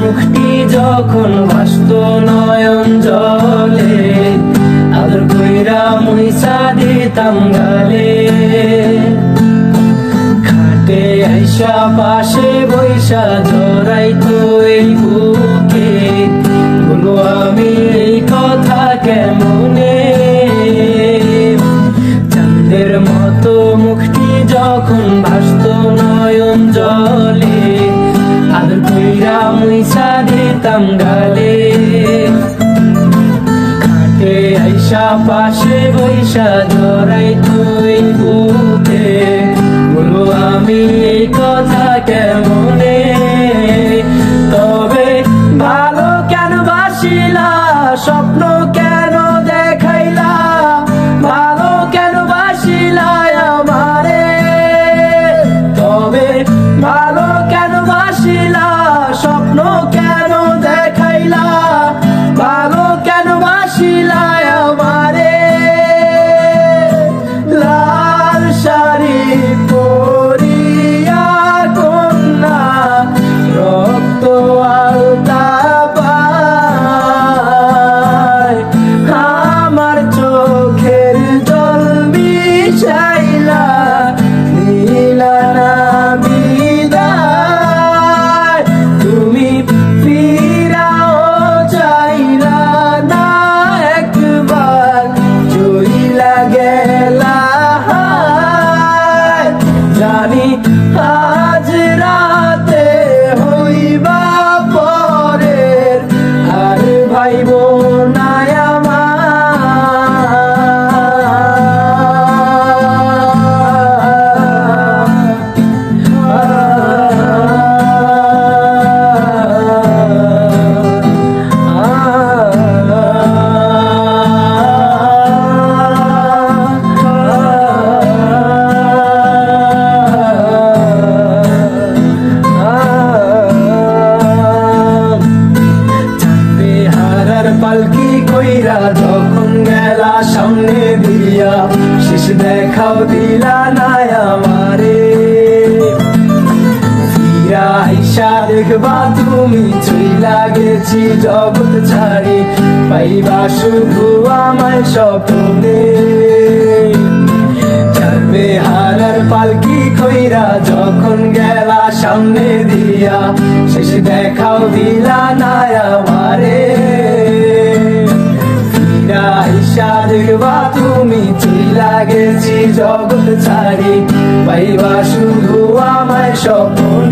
মুখটি যখন ভাসত নয়ন জলে, আদর কইরা মুইসা দিতাম গালে। খাটে আইসা পাশে বৈশা জড়াইতো এই বুকে, বলো আমি এই কথা কেমনে। চাঁদের মতো মুখটি যখন ভাসত নয়ন জলে, আদর কইরা মুইসা দিতাম গালে। খাটে আইসা পাশে বৈশা জড়াইতো এই বুকে, বলো আমি এই কথা কেমনে। তবে ভালো কেন বাসিলা, স্বপ্ন কেন দেখাইলা, ভালো কেন বাসিলা আমারে। তবে ভালো কেন বাসিলা, স্বপ্ন কেন দেখাইলা, ভালো কেন বাসিলা আমারে। লাল শাড়ি পরিয়া কন্যা রক্ত আলতা পায়, আমার চোখের জল মিশাইলা দিলা না বিদায়। তুমি ফিরাও চাইলা না একবার, চইলা গেলা। জানি আজ রাতে হইবা পরের, আর ভাইব না পালকি কইরা যখন গেলা সামনে দিয়া, শেষ দেখাও দিলা না আমারে। ফিরা আইসা দেখবা তুমি চইলা গেছি জগৎ ছাড়ি, পাইবা শুধু আমায় স্বপ্নে। যাবে হারার পালকি কইরা যখন গেলা সামনে দিয়া, শেষ দেখাও দিলা না আমারে। আইসা দেখবা তুমি চইলা গেছি জগৎ ছাড়ি, পাইবা শুধু আমায় স্বপ্ন।